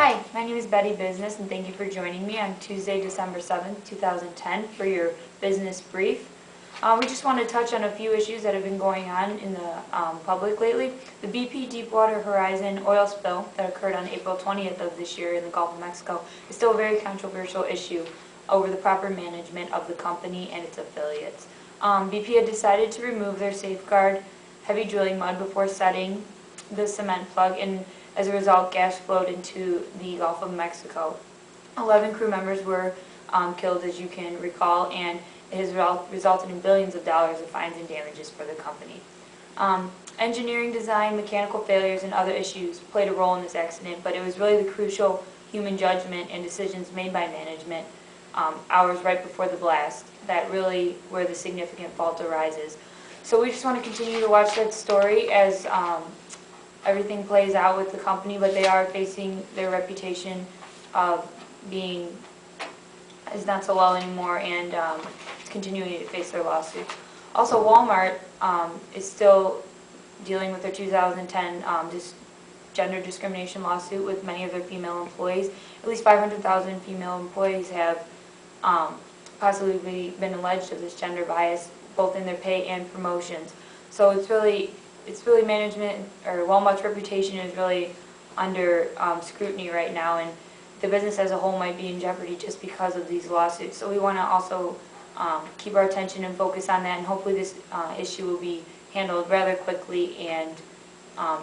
Hi, my name is Betty Business, and thank you for joining me on Tuesday, December 7th, 2010 for your business brief. We just want to touch on a few issues that have been going on in the public lately. The BP Deepwater Horizon oil spill that occurred on April 20th of this year in the Gulf of Mexico is still a very controversial issue over the proper management of the company and its affiliates. BP had decided to remove their safeguard heavy drilling mud before setting the cement plug, and as a result, gas flowed into the Gulf of Mexico. 11 crew members were killed, as you can recall, and it has resulted in billions of dollars of fines and damages for the company. Engineering design, mechanical failures, and other issues played a role in this accident, but it was really the crucial human judgment and decisions made by management hours right before the blast that really where the significant fault arises. So we just want to continue to watch that story as everything plays out with the company, but they are facing their reputation of being is not so well anymore, and continuing to face their lawsuits. Also, Walmart is still dealing with their 2010 gender discrimination lawsuit with many of their female employees. At least 500,000 female employees have possibly been alleged of this gender bias, both in their pay and promotions. So it's really management, or Walmart's reputation is really under scrutiny right now, and the business as a whole might be in jeopardy just because of these lawsuits. So we want to also keep our attention and focus on that, and hopefully this issue will be handled rather quickly and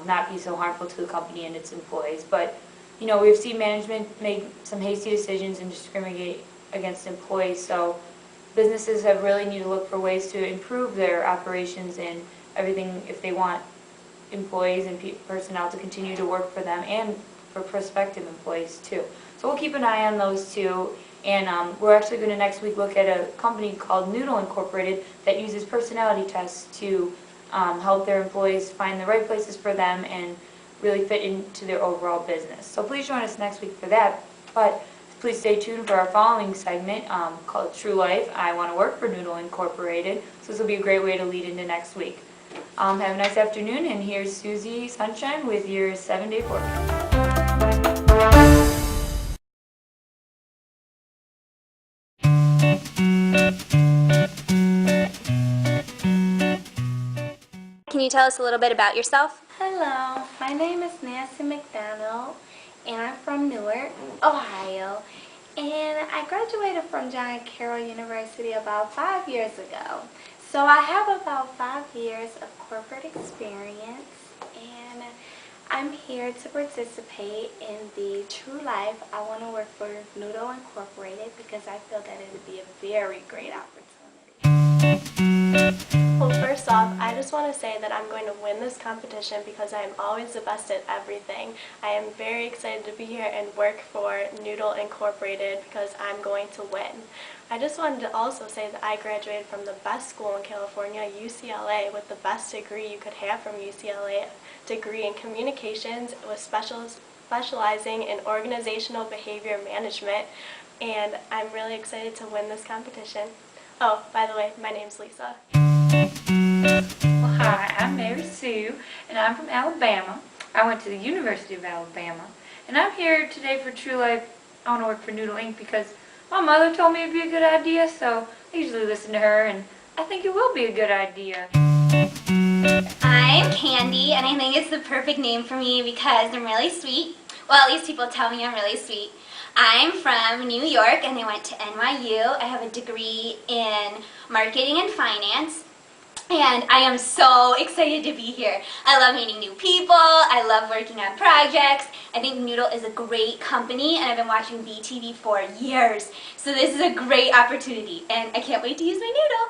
not be so harmful to the company and its employees. But you know, we've seen management make some hasty decisions and discriminate against employees, so businesses have really need to look for ways to improve their operations and everything if they want employees and personnel to continue to work for them, and for prospective employees too. So we'll keep an eye on those two, and we're actually going to next week look at a company called Noodle Incorporated that uses personality tests to help their employees find the right places for them and really fit into their overall business. So please join us next week for that, but please stay tuned for our following segment called True Life. I want to work for Noodle Incorporated, so this will be a great way to lead into next week. Have a nice afternoon, and here's Susie Sunshine with your 7-day forecast. Can you tell us a little bit about yourself? Hello, my name is Nancy McDonald, and I'm from Newark, Ohio. And I graduated from John Carroll University about 5 years ago. So I have about 5 years of corporate experience, and I'm here to participate in the True Life. I want to work for Noodle Incorporated because I feel that it would be a very great opportunity. Well, first off, I just want to say that I'm going to win this competition because I am always the best at everything. I am very excited to be here and work for Noodle Incorporated because I'm going to win. I just wanted to also say that I graduated from the best school in California, UCLA, with the best degree you could have from UCLA, a degree in communications with specializing in organizational behavior management, and I'm really excited to win this competition. Oh, by the way, my name's Lisa. Well, hi, I'm Mary Sue, and I'm from Alabama. I went to the University of Alabama, and I'm here today for True Life. I want to work for Noodle Inc. because my mother told me it'd be a good idea, so I usually listen to her, and I think it will be a good idea. I'm Candy, and I think it's the perfect name for me because I'm really sweet. Well, at least people tell me I'm really sweet. I'm from New York, and I went to NYU. I have a degree in marketing and finance. And I am so excited to be here. I love meeting new people. I love working on projects. I think Noodle is a great company, and I've been watching BTV for years. So this is a great opportunity, and I can't wait to use my noodle.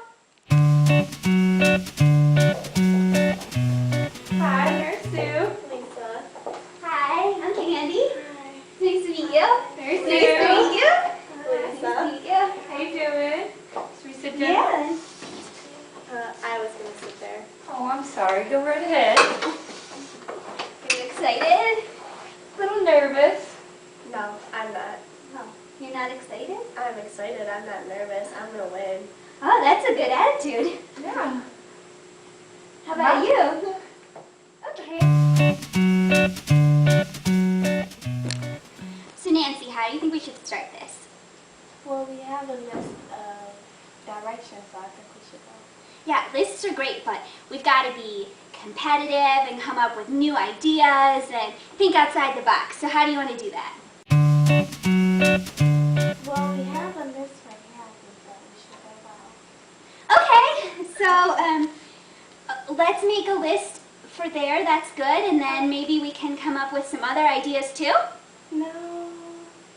Hi, Nurse Sue. Lisa. Hi, I'm Candy. Hi. Nice to meet you. Nurse Nice to meet you. Lisa. Nice to meet you. How you doing? Should we sit down? Yeah. I was going to sit there. Oh, I'm sorry. Go right ahead. Are you excited? A little nervous. No, I'm not. Oh, you're not excited? I'm excited. I'm not nervous. I'm going to win. Oh, that's a good attitude. Yeah. How about you? Okay. start this? Well, we have a list of directions, so I think we should go. Yeah, lists are great, but we've got to be competitive and come up with new ideas and think outside the box. So how do you want to do that? Well, we have a list right here, I think that we should go by. Okay, so let's make a list for there. That's good, and then maybe we can come up with some other ideas too. No,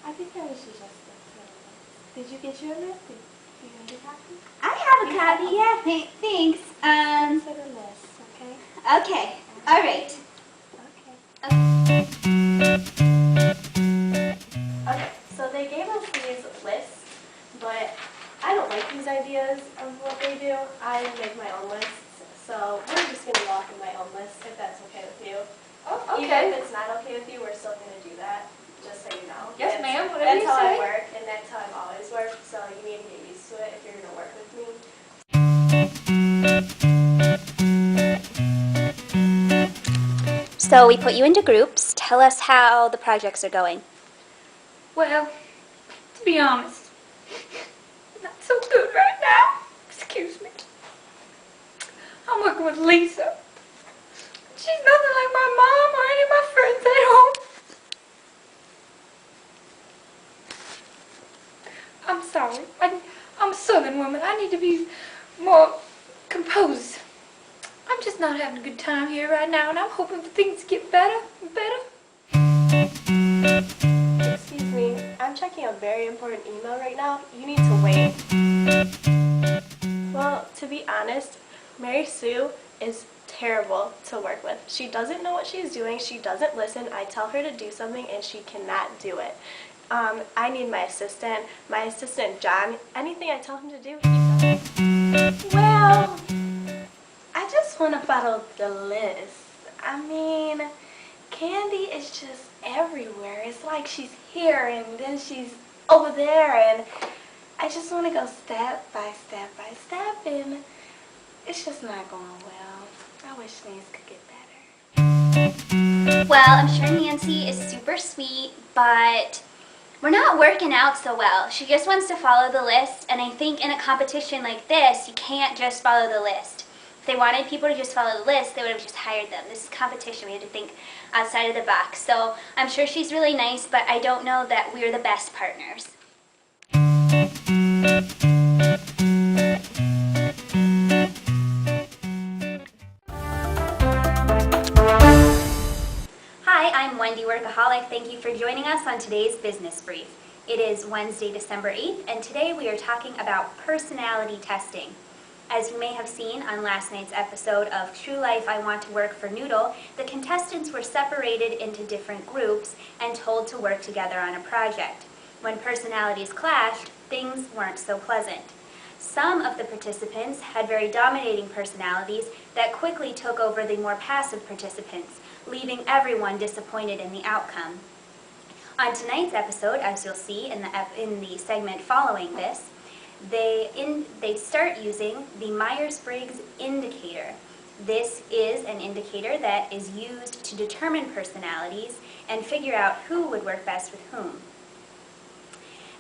I think that we should just stick to the list. Did you get your list? Did you get your copy? I have a copy. Yeah, thanks. To the list, okay? Okay. All right. Okay. Okay, so they gave us these lists, but I don't like these ideas of what they do. I make my own lists, so we're just going to walk in my own list if that's okay with you. Oh, Even if it's not okay with you, we're still going to do that, just so you know. Yes, That's- ma'am, whatever That's you how say. I work, and that's how I've always worked, so you need to get used to it if you're going to work with me. So we put you into groups. Tell us how the projects are going. Well, to be honest, not so good right now. Excuse me. I'm working with Lisa. She's nothing like my mom or any of my friends at home. I'm sorry. I'm a southern woman. I need to be more composed. I'm just not having a good time here right now, and I'm hoping for things to get better and better. Excuse me, I'm checking a very important email right now. You need to wait. Well, to be honest, Mary Sue is terrible to work with. She doesn't know what she's doing. She doesn't listen. I tell her to do something and she cannot do it. I need my assistant. My assistant, John, anything I tell him to do, he does. Well, I just want to follow the list. I mean, Candy is just everywhere. It's like she's here and then she's over there, and I just want to go step by step by step, and it's just not going well. I wish things could get better. Well, I'm sure Nancy is super sweet, but we're not working out so well. She just wants to follow the list, and I think in a competition like this, you can't just follow the list. If they wanted people to just follow the list, they would have just hired them. This is competition. We have to think outside of the box. So I'm sure she's really nice, but I don't know that we're the best partners. Hi, I'm Wendy Workaholic. Thank you for joining us on today's Business Brief. It is Wednesday, December 8th, and today we are talking about personality testing. As you may have seen on last night's episode of True Life I Want to Work for Noodle, the contestants were separated into different groups and told to work together on a project. When personalities clashed, things weren't so pleasant. Some of the participants had very dominating personalities that quickly took over the more passive participants, leaving everyone disappointed in the outcome. On tonight's episode, as you'll see in the segment following this, they start using the Myers-Briggs indicator. This is an indicator that is used to determine personalities and figure out who would work best with whom.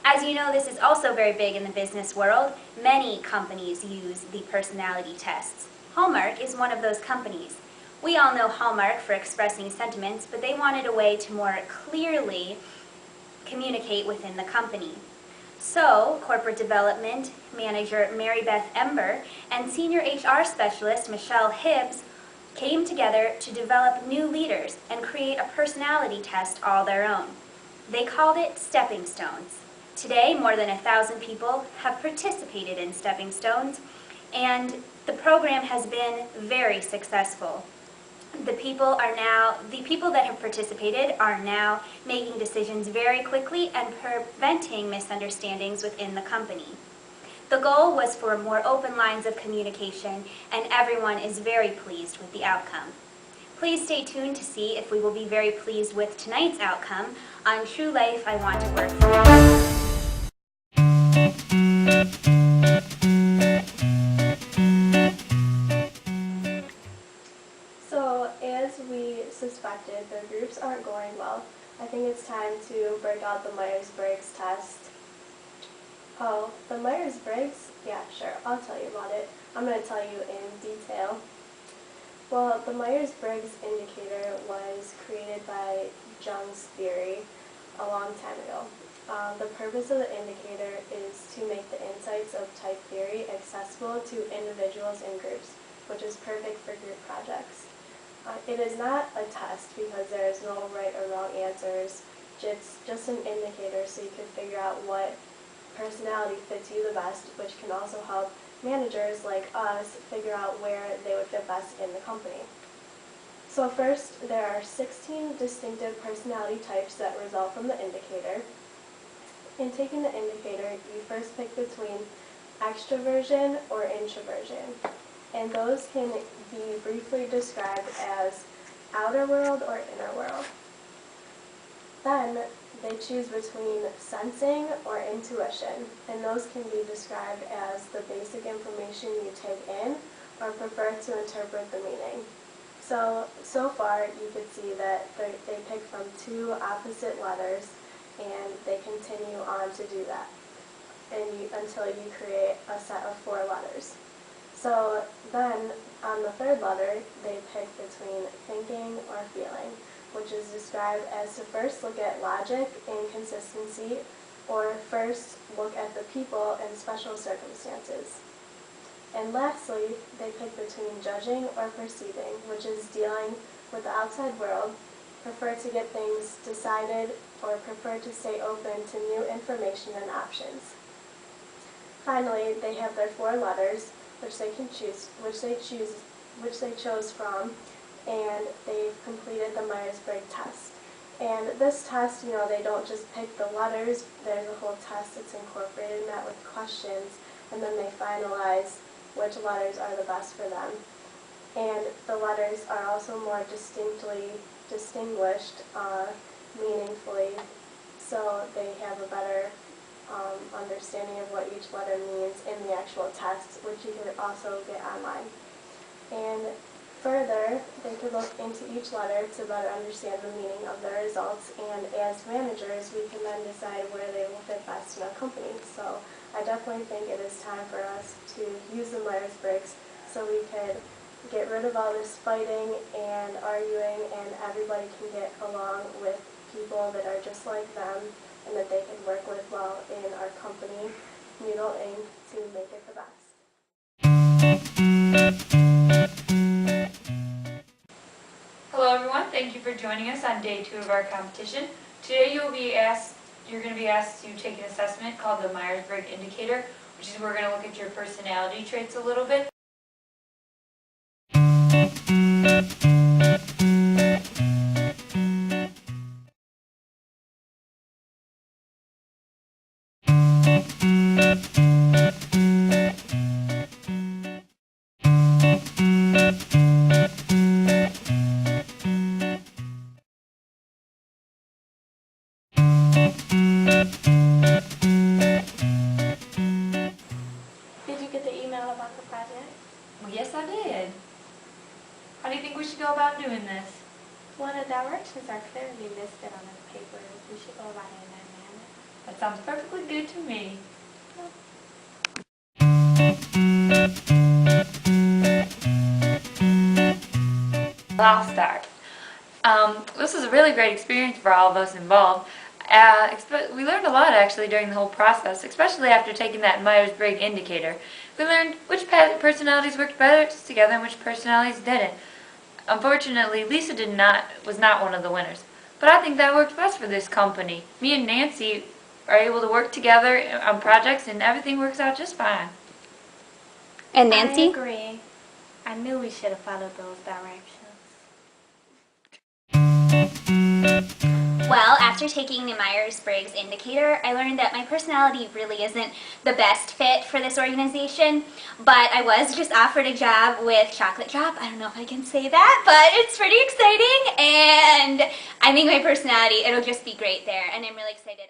As you know, this is also very big in the business world. Many companies use the personality tests. Hallmark is one of those companies. We all know Hallmark for expressing sentiments, but they wanted a way to more clearly communicate within the company. So, Corporate Development Manager Mary Beth Ember and Senior HR Specialist Michelle Hibbs came together to develop new leaders and create a personality test all their own. They called it Stepping Stones. Today, more than 1,000 people have participated in Stepping Stones, and the program has been very successful. The people that have participated are now making decisions very quickly and preventing misunderstandings within the company. The goal was for more open lines of communication, and everyone is very pleased with the outcome. Please stay tuned to see if we will be very pleased with tonight's outcome on True Life I Want to Work For. So, as we suspected, the groups aren't going well. I think it's time to break out the Myers-Briggs test. Oh, the Myers-Briggs? Yeah, sure, I'll tell you about it. I'm going to tell you in detail. Well, the Myers-Briggs indicator was created by Jung's theory a long time ago. The purpose of the indicator is to make the insights of type theory accessible to individuals and groups, which is perfect for group projects. It is not a test because there is no right or wrong answers. It's just an indicator so you can figure out what personality fits you the best, which can also help managers like us figure out where they would fit best in the company. So first, there are 16 distinctive personality types that result from the indicator. In taking the indicator, you first pick between extroversion or introversion, and those can be briefly described as outer world or inner world. Then they choose between sensing or intuition, and those can be described as the basic information you take in or prefer to interpret the meaning. So far you could see that they pick from two opposite letters, and they continue on to do that until you create a set of 4 letters. So then on the third letter, they pick between thinking or feeling, which is described as to first look at logic and consistency, or first look at the people and special circumstances. And lastly, they pick between judging or perceiving, which is dealing with the outside world, prefer to get things decided, or prefer to stay open to new information and options. Finally, they have their 4 letters, which they chose from, and they've completed the Myers-Briggs test. And this test, they don't just pick the letters, there's a whole test that's incorporated in that with questions, and then they finalize which letters are the best for them. And the letters are also more distinctly distinguished meaningfully, so they have a better understanding of what each letter means in the actual test, which you can also get online. And further, they could look into each letter to better understand the meaning of their results, and as managers, we can then decide where they will fit best in our company. So I definitely think it is time for us to use the Myers-Briggs so we could get rid of all this fighting and arguing, and everybody can get along with people that are just like them and that they can work with well in our company, Noodle Inc., to make it the best. Hello everyone, thank you for joining us on day 2 of our competition. Today you're going to be asked to take an assessment called the Myers-Briggs Indicator, which is we're going to look at your personality traits a little bit. Did you get the email about the project? Well, yes, I did. How do you think we should go about doing this? Well, the directions are clearly listed on the paper. We should go about it in that manner. That sounds perfectly good to me. I'll start. This was a really great experience for all of us involved. We learned a lot actually during the whole process, especially after taking that Myers-Briggs indicator. We learned which personalities worked better together and which personalities didn't. Unfortunately, Lisa was not one of the winners. But I think that worked best for this company. Me and Nancy are able to work together on projects and everything works out just fine. And Nancy? I agree. I knew we should have followed those directions. Well, after taking the Myers-Briggs indicator, I learned that my personality really isn't the best fit for this organization, but I was just offered a job with Chocolate Drop. I don't know if I can say that, but it's pretty exciting, and I think my personality, it'll just be great there, and I'm really excited.